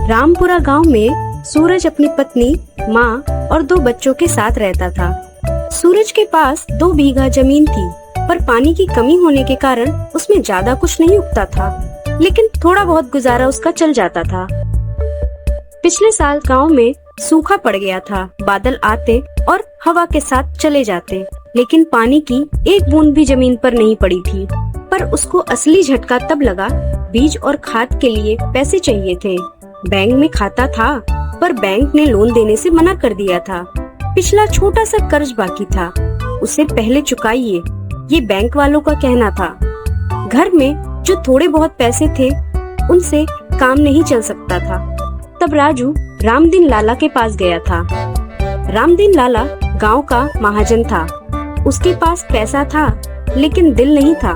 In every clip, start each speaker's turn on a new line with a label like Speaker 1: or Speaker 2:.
Speaker 1: रामपुरा गांव में सूरज अपनी पत्नी, माँ और 2 बच्चों के साथ रहता था। सूरज के पास 2 बीघा जमीन थी, पर पानी की कमी होने के कारण उसमें ज्यादा कुछ नहीं उगता था, लेकिन थोड़ा बहुत गुजारा उसका चल जाता था। पिछले साल गांव में सूखा पड़ गया था। बादल आते और हवा के साथ चले जाते, लेकिन पानी की एक बूंद भी जमीन पर नहीं पड़ी थी। पर उसको असली झटका तब लगा, बीज और खाद के लिए पैसे चाहिए थे। बैंक में खाता था, पर बैंक ने लोन देने से मना कर दिया था। पिछला छोटा सा कर्ज बाकी था, उसे पहले चुकाइए, ये बैंक वालों का कहना था। घर में जो थोड़े बहुत पैसे थे, उनसे काम नहीं चल सकता था। तब राजू रामदीन लाला के पास गया था। रामदीन लाला गांव का महाजन था। उसके पास पैसा था, लेकिन दिल नहीं था।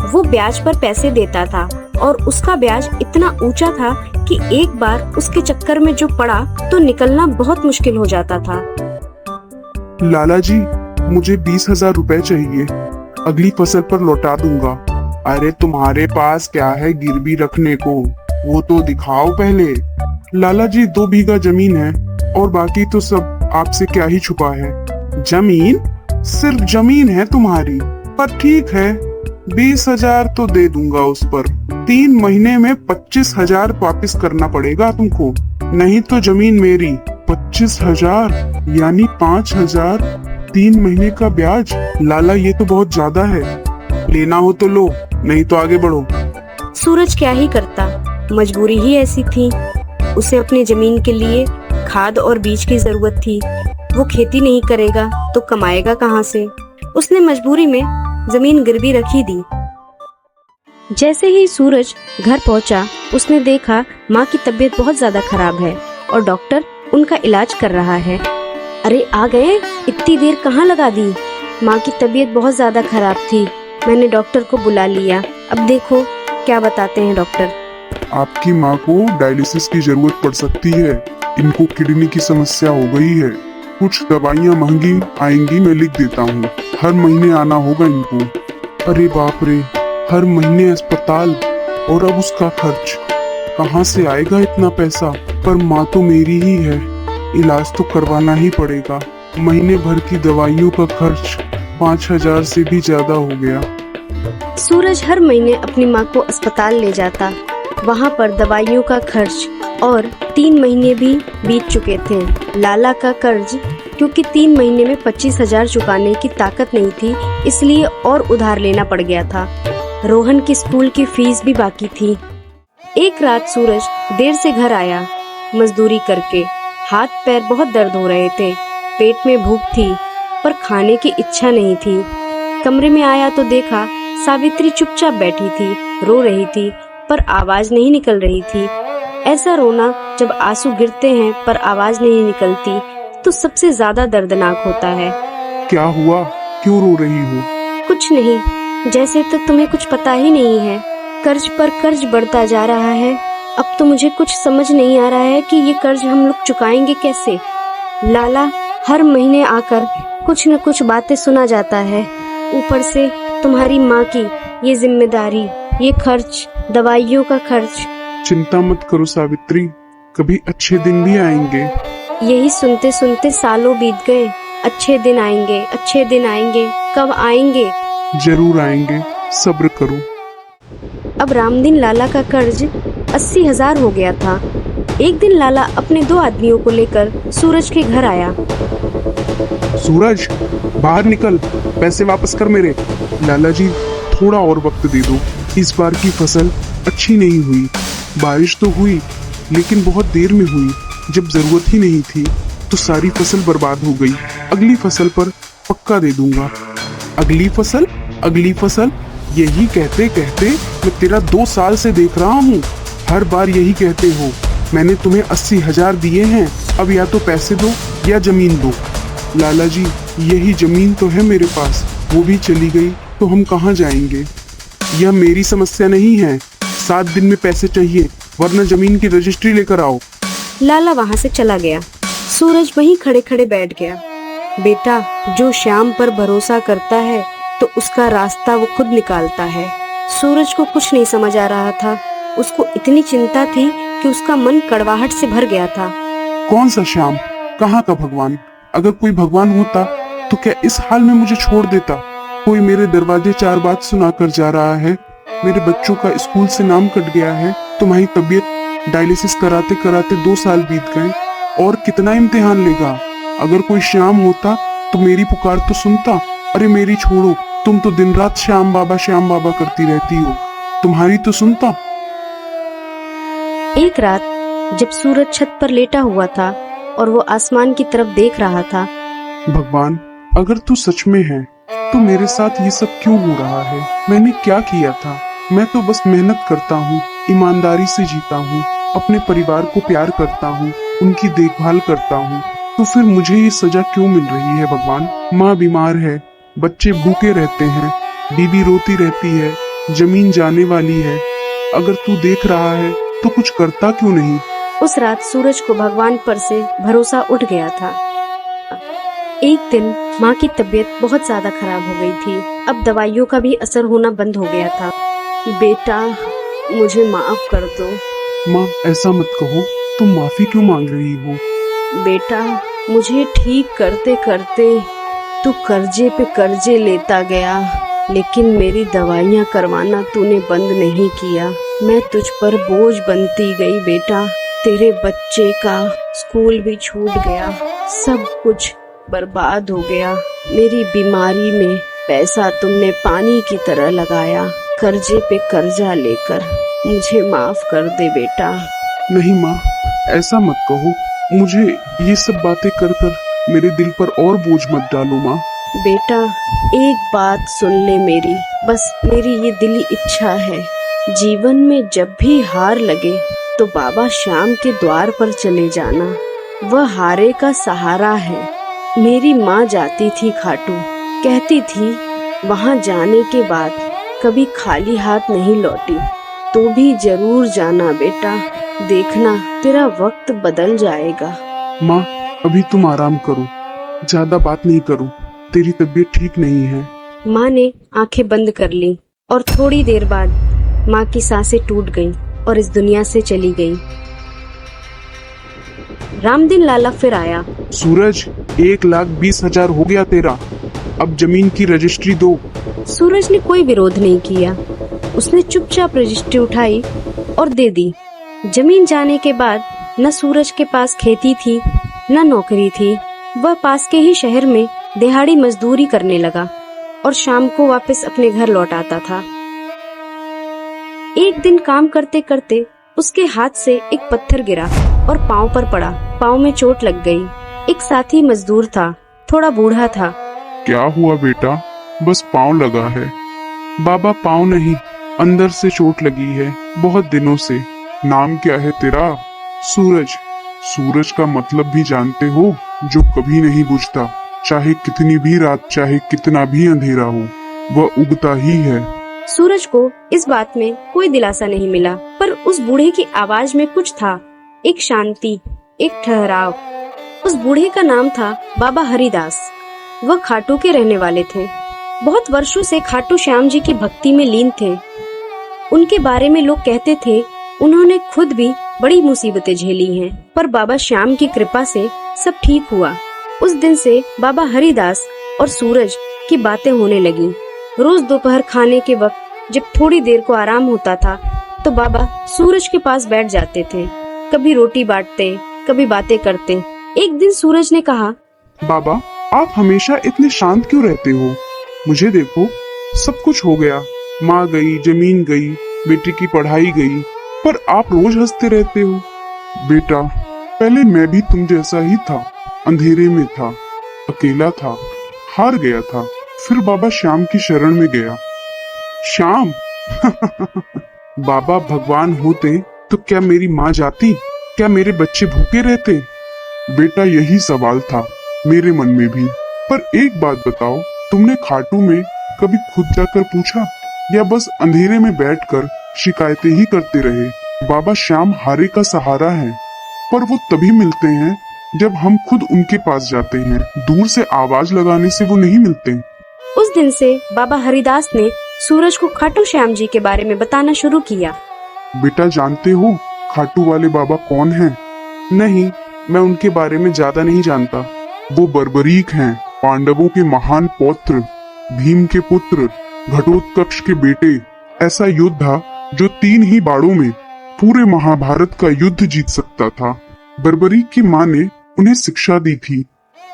Speaker 1: वो ब्याज पर पैसे देता था, और उसका ब्याज इतना ऊंचा था कि एक बार उसके चक्कर में जो पड़ा तो निकलना बहुत मुश्किल हो जाता था।
Speaker 2: लाला जी, मुझे 20,000 रुपए चाहिए, अगली फसल पर लौटा दूंगा। अरे तुम्हारे पास क्या है गिरवी रखने को, वो तो दिखाओ पहले। लाला जी, 2 बीघा जमीन है और बाकी तो सब आपसे क्या ही छुपा है। जमीन? सिर्फ जमीन है तुम्हारी? पर ठीक है, 20,000 तो दे दूंगा उस पर। 3 महीने में 25,000 वापिस करना पड़ेगा तुमको, नहीं तो जमीन मेरी। 25,000 यानी 5,000, 3 महीने का ब्याज। लाला, ये तो बहुत ज्यादा है। लेना हो तो लो, नहीं तो आगे बढ़ो।
Speaker 1: सूरज क्या ही करता, मजबूरी ही ऐसी थी। उसे अपनी जमीन के लिए खाद और बीज की जरूरत थी। वो खेती नहीं करेगा तो कमाएगा कहाँ से? उसने मजबूरी में जमीन गिरवी रखी दी। जैसे ही सूरज घर पहुंचा, उसने देखा माँ की तबीयत बहुत ज्यादा खराब है और डॉक्टर उनका इलाज कर रहा है। अरे आ गए, इतनी देर कहाँ लगा दी? माँ की तबीयत बहुत ज्यादा खराब थी, मैंने डॉक्टर को बुला लिया। अब देखो क्या बताते हैं डॉक्टर।
Speaker 2: आपकी माँ को डायलिसिस की जरूरत पड़ सकती है। इनको किडनी की समस्या हो गई है। कुछ दवाइयाँ महंगी आएंगी, मैं लिख देता हूँ। हर महीने आना होगा इनको। अरे बाप रे, हर महीने अस्पताल, और अब उसका खर्च। कहाँ से आएगा इतना पैसा? पर माँ तो मेरी ही है, इलाज तो करवाना ही पड़ेगा। महीने भर की दवाइयों का खर्च 5,000 से भी ज्यादा हो गया।
Speaker 1: सूरज हर महीने अपनी माँ को अस्पताल ले जाता। वहाँ पर दवाइयों का खर्च और 3 महीने भी बीत चुके थे। लाला का कर्ज, क्योंकि 3 महीने में 25,000 चुकाने की ताकत नहीं थी, इसलिए और उधार लेना पड़ गया था। रोहन की स्कूल की फीस भी बाकी थी। एक रात सूरज देर से घर आया, मजदूरी करके। हाथ पैर बहुत दर्द हो रहे थे, पेट में भूख थी, पर खाने की इच्छा नहीं थी। कमरे में आया तो देखा सावित्री चुपचाप बैठी थी, रो रही थी, पर आवाज नहीं निकल रही थी। ऐसा रोना जब आंसू गिरते हैं पर आवाज नहीं निकलती, तो सबसे ज्यादा दर्दनाक होता है।
Speaker 2: क्या हुआ, क्यों रो रही हो?
Speaker 1: कुछ नहीं, जैसे तो तुम्हें कुछ पता ही नहीं है। कर्ज पर कर्ज बढ़ता जा रहा है। अब तो मुझे कुछ समझ नहीं आ रहा है कि ये कर्ज हम लोग चुकाएंगे कैसे। लाला हर महीने आकर कुछ न कुछ बातें सुना जाता है। ऊपर से तुम्हारी माँ की ये जिम्मेदारी, ये खर्च, दवाइयों का खर्च।
Speaker 2: चिंता मत करो सावित्री, कभी अच्छे दिन भी आएंगे।
Speaker 1: यही सुनते सुनते सालों बीत गए। अच्छे दिन आएंगे, अच्छे दिन आएंगे, कब आएंगे?
Speaker 2: जरूर आएंगे, सब्र करो।
Speaker 1: अब रामदीन लाला का कर्ज 80,000 हो गया था। एक दिन लाला अपने 2 आदमियों को लेकर सूरज के घर आया।
Speaker 2: सूरज, बाहर निकल, पैसे वापस कर मेरे। लाला जी, थोड़ा और वक्त दे दो, इस बार की फसल अच्छी नहीं हुई। बारिश तो हुई, लेकिन बहुत देर में हुई। जब जरूरत ही नहीं थी तो सारी फसल बर्बाद हो गई। अगली फसल पर पक्का दे दूंगा। अगली फसल, अगली फसल, यही कहते कहते मैं तेरा 2 साल से देख रहा हूँ। हर बार यही कहते हो। मैंने तुम्हें 80,000 दिए हैं, अब या तो पैसे दो या जमीन दो। लाला जी, यही जमीन तो है मेरे पास, वो भी चली गई तो हम कहाँ जाएंगे? यह मेरी समस्या नहीं है। 7 दिन में पैसे चाहिए, वरना जमीन की रजिस्ट्री लेकर आओ।
Speaker 1: लाला वहाँ से चला गया। सूरज वहीं खड़े खड़े बैठ गया। बेटा, जो श्याम पर भरोसा करता है तो उसका रास्ता वो खुद निकालता है। सूरज को कुछ नहीं समझ आ रहा था। उसको इतनी चिंता थी कि उसका मन कड़वाहट से भर गया था।
Speaker 2: कौन सा श्याम, कहाँ का भगवान? अगर कोई भगवान होता तो क्या इस हाल में मुझे छोड़ देता? कोई मेरे दरवाजे चार बात सुनाकर जा रहा है, मेरे बच्चों का स्कूल से नाम कट गया है, तुम्हारी तबीयत डायलिसिस कराते कराते 2 साल बीत गए, और कितना इम्तिहान लेगा? अगर कोई श्याम होता तो मेरी पुकार तो सुनता। अरे मेरी छोड़ो, तुम तो दिन रात श्याम बाबा करती रहती हो, तुम्हारी तो सुनता।
Speaker 1: एक रात जब सूरज छत पर लेटा हुआ था और वो आसमान की तरफ देख रहा था,
Speaker 2: भगवान, अगर तू सच में है तो मेरे साथ ये सब क्यों हो रहा है? मैंने क्या किया था? मैं तो बस मेहनत करता हूँ, ईमानदारी से जीता हूँ, अपने परिवार को प्यार करता हूँ, उनकी देखभाल करता हूँ, तो फिर मुझे ये सजा क्यों मिल रही है भगवान? माँ बीमार है, बच्चे भूखे रहते हैं, बीबी रोती रहती है, जमीन जाने वाली है। अगर तू देख रहा है तो कुछ करता क्यों नहीं?
Speaker 1: उस रात सूरज को भगवान पर से भरोसा उठ गया था। एक दिन माँ की तबीयत बहुत ज्यादा खराब हो गई थी। अब दवाइयों का भी असर होना बंद हो गया था। बेटा, मुझे माफ कर दो।
Speaker 2: माँ, ऐसा मत कहो, तुम माफी क्यों मांग रही हो?
Speaker 1: बेटा, मुझे ठीक करते करते तू कर्जे पे कर्जे लेता गया, लेकिन मेरी दवाइयाँ करवाना तूने बंद नहीं किया। मैं तुझ पर बोझ बनती गई बेटा। तेरे बच्चे का स्कूल भी छूट गया, सब कुछ बर्बाद हो गया। मेरी बीमारी में पैसा तुमने पानी की तरह लगाया, कर्जे पे कर्जा लेकर। मुझे माफ कर दे बेटा।
Speaker 2: नहीं माँ, ऐसा मत कहो, मुझे ये सब बातें कर कर मेरे दिल पर और बोझ मत डालो माँ।
Speaker 1: बेटा, एक बात सुन ले मेरी, बस मेरी ये दिली इच्छा है। जीवन में जब भी हार लगे तो बाबा श्याम के द्वार पर चले जाना, वह हारे का सहारा है। मेरी माँ जाती थी खाटू, कहती थी वहाँ जाने के बाद कभी खाली हाथ नहीं लौटी। तो भी जरूर जाना बेटा, देखना तेरा वक्त बदल जाएगा।
Speaker 2: माँ, अभी तुम आराम करो, ज्यादा बात नहीं करो, तेरी तबीयत ठीक नहीं है।
Speaker 1: माँ ने आंखें बंद कर ली और थोड़ी देर बाद माँ की सांसें टूट गईं और इस दुनिया से चली गई। रामदीन लाला फिर आया।
Speaker 2: सूरज, 1,20,000 हो गया तेरा, अब जमीन की रजिस्ट्री दो।
Speaker 1: सूरज ने कोई विरोध नहीं किया। उसने चुपचाप रजिस्ट्री उठाई और दे दी। जमीन जाने के बाद न सूरज के पास खेती थी न नौकरी थी। वह पास के ही शहर में दिहाड़ी मजदूरी करने लगा और शाम को वापस अपने घर लौट आता था। एक दिन काम करते करते उसके हाथ से एक पत्थर गिरा और पांव पर पड़ा। पांव में चोट लग गई। एक साथी मजदूर था, थोड़ा बूढ़ा था।
Speaker 2: क्या हुआ बेटा? बस पाँव लगा है। बाबा, पाँव नहीं, अंदर से चोट लगी है, बहुत दिनों से। नाम क्या है तेरा? सूरज। सूरज का मतलब भी जानते हो? जो कभी नहीं बुझता, चाहे कितनी भी रात, चाहे कितना भी अंधेरा हो, वह उगता ही है।
Speaker 1: सूरज को इस बात में कोई दिलासा नहीं मिला, पर उस बूढ़े की आवाज में कुछ था, एक शांति, एक ठहराव। उस बूढ़े का नाम था बाबा हरिदास। वह खाटू के रहने वाले थे। बहुत वर्षों से खाटू श्याम जी की भक्ति में लीन थे। उनके बारे में लोग कहते थे उन्होंने खुद भी बड़ी मुसीबतें झेली हैं, पर बाबा श्याम की कृपा से सब ठीक हुआ। उस दिन से बाबा हरिदास और सूरज की बातें होने लगी। रोज दोपहर खाने के वक्त जब थोड़ी देर को आराम होता था तो बाबा सूरज के पास बैठ जाते थे। कभी रोटी बांटते, कभी बातें करते। एक दिन सूरज ने कहा,
Speaker 2: बाबा, आप हमेशा इतने शांत क्यों रहते हो? मुझे देखो, सब कुछ हो गया, माँ गई, जमीन गई, बेटी की पढ़ाई गई, पर आप रोज हंसते रहते हो। बेटा, पहले मैं भी तुम जैसा ही था, अंधेरे में था, अकेला था, हार गया था, फिर बाबा श्याम की शरण में गया। श्याम? बाबा भगवान होते तो क्या मेरी माँ जाती? क्या मेरे बच्चे भूखे रहते? बेटा, यही सवाल था मेरे मन में भी। पर एक बात बताओ, तुमने खाटू में कभी खुद जाकर पूछा, या बस अंधेरे में बैठकर शिकायतें ही करते रहे? बाबा श्याम हारे का सहारा है, पर वो तभी मिलते हैं जब हम खुद उनके पास जाते हैं। दूर से आवाज लगाने से वो नहीं मिलते।
Speaker 1: उस दिन से बाबा हरिदास ने सूरज को खाटू श्याम जी के बारे में बताना शुरू किया।
Speaker 2: बेटा जानते हो खाटू वाले बाबा कौन हैं? नहीं, मैं उनके बारे में ज्यादा नहीं जानता। वो बर्बरीक हैं, पांडवों के महान पौत्र, भीम के पुत्र, घटोत्कच के बेटे, ऐसा योद्धा जो 3 ही बाड़ों में पूरे महाभारत का युद्ध जीत सकता था। बर्बरीक की माँ ने उन्हें शिक्षा दी थी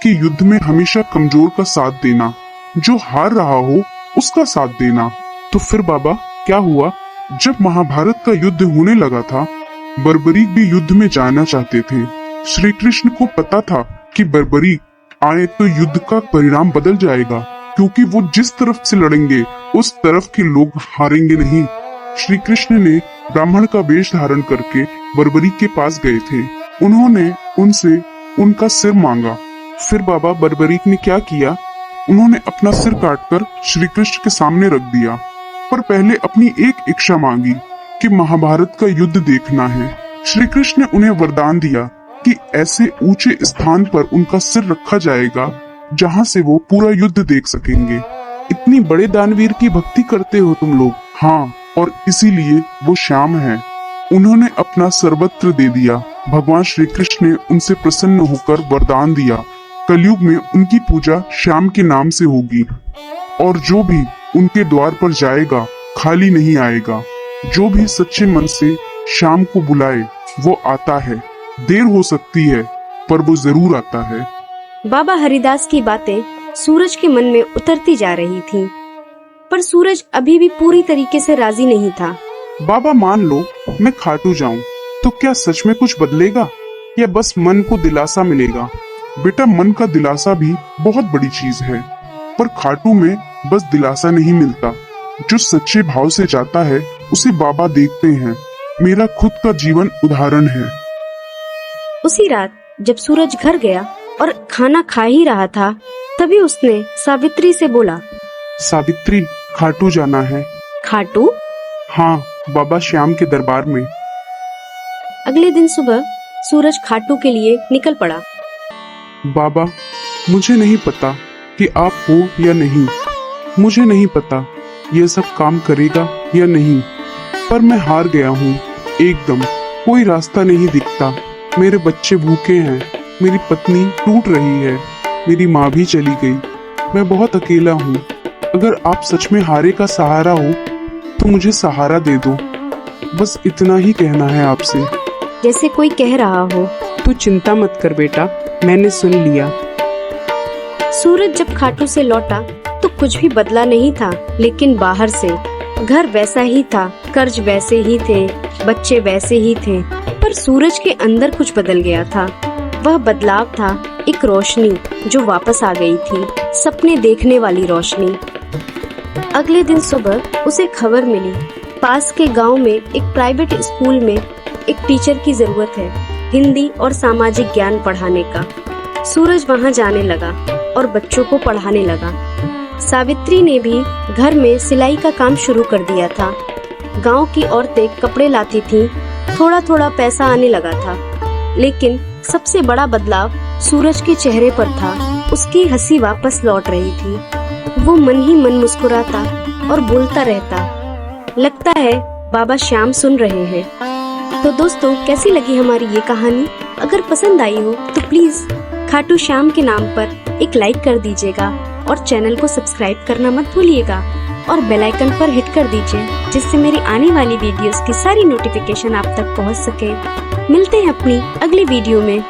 Speaker 2: कि युद्ध में हमेशा कमजोर का साथ देना, जो हार रहा हो उसका साथ देना। तो फिर बाबा क्या हुआ? जब महाभारत का युद्ध होने लगा था, बर्बरीक भी युद्ध में जाना चाहते थे। श्री कृष्ण को पता था कि बर्बरीक आए तो युद्ध का परिणाम बदल जाएगा, क्योंकि वो जिस तरफ से लड़ेंगे उस तरफ के लोग हारेंगे नहीं। श्री कृष्ण ने ब्राह्मण का वेश धारण करके बर्बरीक के पास गए थे। उन्होंने उनसे उनका सिर मांगा। फिर बाबा बर्बरीक ने क्या किया? उन्होंने अपना सिर काटकर श्री कृष्ण के सामने रख दिया, पर पहले अपनी एक इच्छा मांगी कि महाभारत का युद्ध देखना है। श्री कृष्ण ने उन्हें वरदान दिया कि ऐसे ऊंचे स्थान पर उनका सिर रखा जाएगा जहां से वो पूरा युद्ध देख सकेंगे। इतनी बड़े दानवीर की भक्ति करते हो तुम लोग। हाँ, और इसीलिए वो श्याम है। उन्होंने अपना सर्वत्र दे दिया। भगवान श्री कृष्ण ने उनसे प्रसन्न होकर वरदान दिया, कलयुग में उनकी पूजा श्याम के नाम से होगी, और जो भी उनके द्वार पर जाएगा खाली नहीं आएगा। जो भी सच्चे मन से श्याम को बुलाए वो आता है। देर हो सकती है पर वो जरूर आता है।
Speaker 1: बाबा हरिदास की बातें सूरज के मन में उतरती जा रही थीं, पर सूरज अभी भी पूरी तरीके से राजी नहीं था।
Speaker 2: बाबा मान लो मैं खाटू जाऊं तो क्या सच में कुछ बदलेगा या बस मन को दिलासा मिलेगा? बेटा, मन का दिलासा भी बहुत बड़ी चीज है, पर खाटू में बस दिलासा नहीं मिलता। जो सच्चे भाव से जाता है उसे बाबा देखते हैं। मेरा खुद का जीवन उदाहरण है।
Speaker 1: उसी रात जब सूरज घर गया और खाना खा ही रहा था, तभी उसने सावित्री से बोला,
Speaker 2: सावित्री, खाटू जाना है।
Speaker 1: खाटू?
Speaker 2: हाँ, बाबा श्याम के दरबार में।
Speaker 1: अगले दिन सुबह सूरज खाटू के लिए निकल पड़ा।
Speaker 2: बाबा, मुझे नहीं पता कि आप हो या नहीं, मुझे नहीं पता ये सब काम करेगा या नहीं, पर मैं हार गया हूँ एकदम। कोई रास्ता नहीं दिखता। मेरे बच्चे भूखे हैं, मेरी पत्नी टूट रही है, मेरी माँ भी चली गई। मैं बहुत अकेला हूँ। अगर आप सच में हारे का सहारा हो तो मुझे सहारा दे दो। बस इतना ही कहना है आपसे।
Speaker 1: जैसे कोई कह रहा हो।
Speaker 3: तू चिंता मत कर बेटा, मैंने सुन लिया।
Speaker 1: सूरज जब खाटू से लौटा तो कुछ भी बदला नहीं था, लेकिन बाहर से घर वैसा ही था, कर्ज वैसे ही थे, बच्चे वैसे ही थे, पर सूरज के अंदर कुछ बदल गया था। वह बदलाव था एक रोशनी जो वापस आ गई थी, सपने देखने वाली रोशनी। अगले दिन सुबह उसे खबर मिली, पास के गांव में एक प्राइवेट स्कूल में एक टीचर की जरूरत है, हिंदी और सामाजिक ज्ञान पढ़ाने का। सूरज वहां जाने लगा और बच्चों को पढ़ाने लगा। सावित्री ने भी घर में सिलाई का काम शुरू कर दिया था। गांव की औरतें कपड़े लाती थीं, थोड़ा थोड़ा पैसा आने लगा था। लेकिन सबसे बड़ा बदलाव सूरज के चेहरे पर था। उसकी हंसी वापस लौट रही थी। वो मन ही मन मुस्कुराता और बोलता रहता। लगता है बाबा श्याम सुन रहे हैं। तो दोस्तों, कैसी लगी हमारी ये कहानी? अगर पसंद आई हो तो प्लीज खाटू श्याम के नाम पर एक लाइक कर दीजिएगा और चैनल को सब्सक्राइब करना मत भूलिएगा और बेल आइकन पर हिट कर दीजिए, जिससे मेरी आने वाली वीडियोस की सारी नोटिफिकेशन आप तक पहुंच सके। मिलते हैं अपनी अगली वीडियो में।